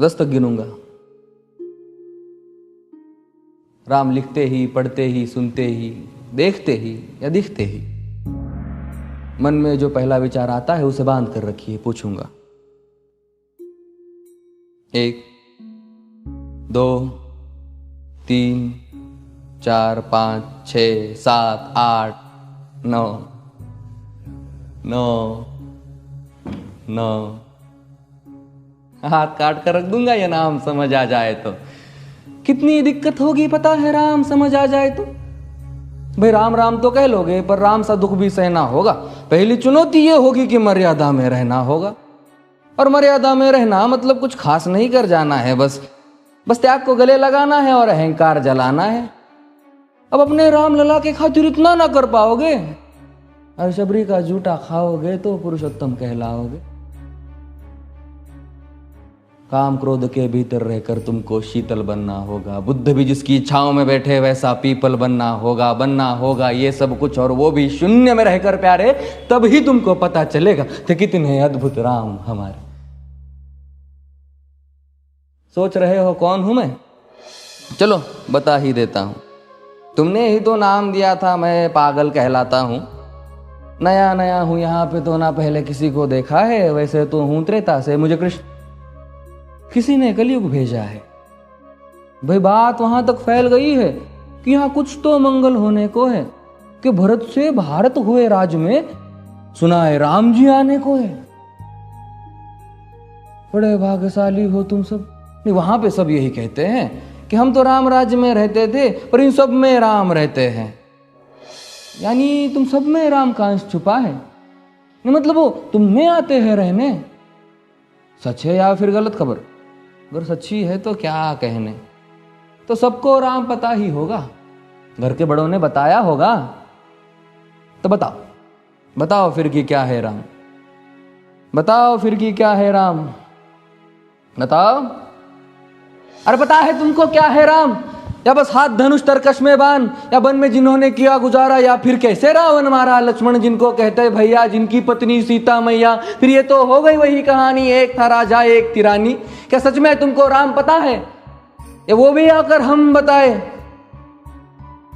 10 तक गिनूंगा। राम लिखते ही, पढ़ते ही, सुनते ही, देखते ही या दिखते ही मन में जो पहला विचार आता है उसे बांध कर रखिए। पूछूंगा 1 2 3 4 5 6 7 8 9 9 9। हाथ काट कर रख दूंगा ये नाम समझ आ जाए तो। कितनी दिक्कत होगी पता है राम समझ आ जाए तो। भाई राम राम तो कह लोगे पर राम सा दुख भी सहना होगा। पहली चुनौती ये होगी कि मर्यादा में रहना होगा। और मर्यादा में रहना मतलब कुछ खास नहीं कर जाना है, बस त्याग को गले लगाना है और अहंकार जलाना है। अब अपने राम लला के खातिर इतना ना कर पाओगे और शबरी का जूठा खाओगे तो पुरुषोत्तम कहलाओगे। काम क्रोध के भीतर रहकर तुमको शीतल बनना होगा। बुद्ध भी जिसकी इच्छाओं में बैठे वैसा पीपल बनना होगा ये सब कुछ, और वो भी शून्य में रहकर प्यारे। तभी तुमको पता चलेगा कि कितने अद्भुत राम हमारे। सोच रहे हो कौन हूं मैं? चलो बता ही देता हूं। तुमने ही तो नाम दिया था मैं पागल कहलाता हूं। नया नया हूं यहाँ पे तो ना पहले किसी को देखा है। वैसे तो हूं त्रेता से, मुझे कृष्ण किसी ने कलयुग भेजा है। भाई बात वहां तक फैल गई है कि यहाँ कुछ तो मंगल होने को है कि भरत से भारत हुए राज में सुना है राम जी आने को है। बड़े भाग्यशाली हो तुम सब। नहीं, वहां पे सब यही कहते हैं कि हम तो राम राज्य में रहते थे पर इन सब में राम रहते हैं। यानी तुम सब में राम का अंश छुपा है। नहीं मतलब वो तुम में आते हैं रहने। सच है या फिर गलत खबर? अगर सच्ची है तो क्या कहने। तो सबको राम पता ही होगा, घर के बड़ों ने बताया होगा। तो बताओ फिर कि क्या है राम। बताओ फिर कि क्या है राम। बताओ। अरे पता है तुमको क्या है राम? या बस हाथ धनुष तरकश में बांध, या वन में जिन्होंने किया गुजारा, या फिर कैसे रावण मारा लक्ष्मण जिनको कहते भैया, जिनकी पत्नी सीता मैया। फिर ये तो हो गई वही कहानी, एक था राजा एक थी रानी। क्या सच में तुमको राम पता है या वो भी आकर हम बताए?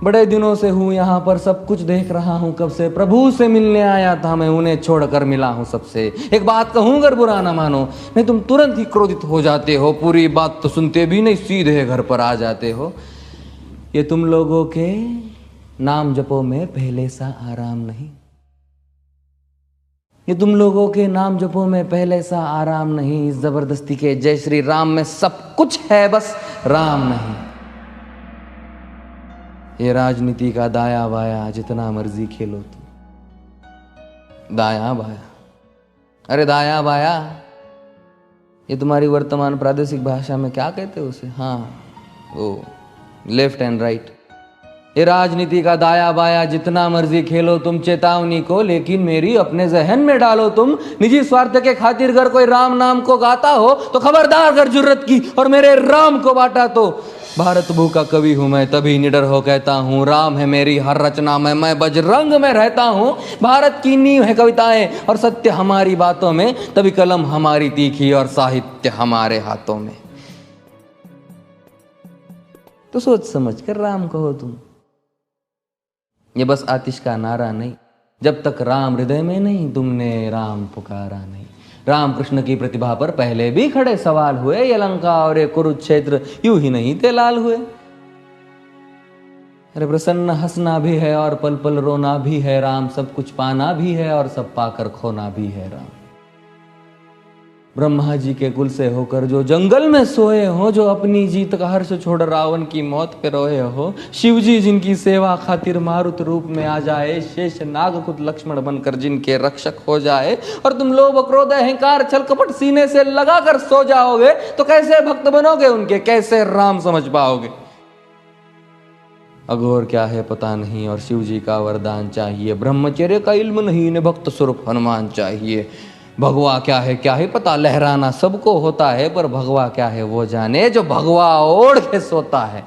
बड़े दिनों से हूं यहां पर, सब कुछ देख रहा हूं कब से। प्रभु से मिलने आया था मैं, उन्हें छोड़कर मिला हूं सबसे। एक बात कहूं अगर बुरा ना मानो, नहीं तुम तुरंत ही क्रोधित हो जाते हो। पूरी बात तो सुनते भी नहीं, सीधे घर पर आ जाते हो। ये तुम लोगों के नाम जपो में पहले सा आराम नहीं। ये तुम लोगों के नाम जपो में पहले सा आराम नहीं। इस जबरदस्ती के जय श्री राम में सब कुछ है, बस राम नहीं। ये राजनीति का दाया बाया जितना मर्जी खेलो तुम। दाया बाया, अरे दाया बाया ये तुम्हारी वर्तमान प्रादेशिक भाषा में क्या कहते हो उसे? हाँ वो लेफ्ट एंड राइट। ये राजनीति का दाया बाया जितना मर्जी खेलो तुम चेतावनी को, लेकिन मेरी अपने जहन में डालो तुम। निजी स्वार्थ के खातिर अगर कोई राम नाम को गाता हो तो खबरदार अगर जुर्रत की और मेरे राम को बांटा तो। भारत भू का कवि हूं मैं, तभी निडर हो कहता हूं राम है मेरी हर रचना में। मैं बजरंग में रहता हूं, भारत की नींव है कविताएं और सत्य हमारी बातों में। तभी कलम हमारी तीखी और साहित्य हमारे हाथों में। तो सोच समझ कर राम कहो तुम। ये बस आतिश का नारा नहीं, जब तक राम हृदय में नहीं तुमने राम पुकारा नहीं। राम कृष्ण की प्रतिभा पर पहले भी खड़े सवाल हुए। ये लंका और ये कुरुक्षेत्र यूं ही नहीं थे लाल हुए। अरे प्रसन्न हंसना भी है और पल पल रोना भी है राम। सब कुछ पाना भी है और सब पाकर खोना भी है राम। ब्रह्मा जी के कुल से होकर जो जंगल में सोए हो, जो अपनी जीत का हर्ष छोड़ रावण की मौत पे रोए हो। शिव जी जिनकी सेवा खातिर मारुत रूप में आ जाए। शेष नाग खुद लक्ष्मण बनकर जिनके रक्षक हो जाए। और तुम लोभ क्रोध अहंकार छल कपट सीने से लगा कर सो जाओगे तो कैसे भक्त बनोगे उनके, कैसे राम समझ पाओगे? अघोर क्या है पता नहीं और शिव जी का वरदान चाहिए। ब्रह्मचर्य का इल्म नहीं, इन्हें भक्त स्वरूप हनुमान चाहिए। भगवा क्या है पता, लहराना सबको होता है पर भगवा क्या है वो जाने जो भगवा ओढ़ के सोता है।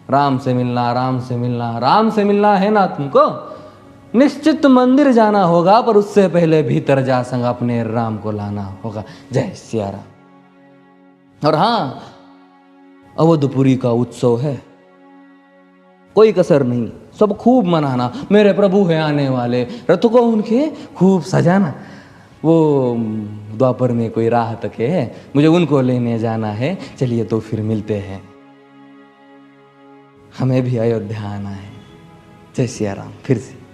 राम से मिलना, राम से मिलना, राम से मिलना है ना तुमको। निश्चित मंदिर जाना होगा पर उससे पहले भीतर जा संग अपने राम को लाना होगा। जय सिया राम। और हाँ, अवधपुरी का उत्सव है, कोई कसर नहीं, सब खूब मनाना। मेरे प्रभु है आने वाले, रथ को उनके खूब सजाना। वो द्वापर में कोई राह तके है, मुझे उनको लेने जाना है। चलिए तो फिर मिलते हैं, हमें भी अयोध्या आना है। जय सिया राम। फिर से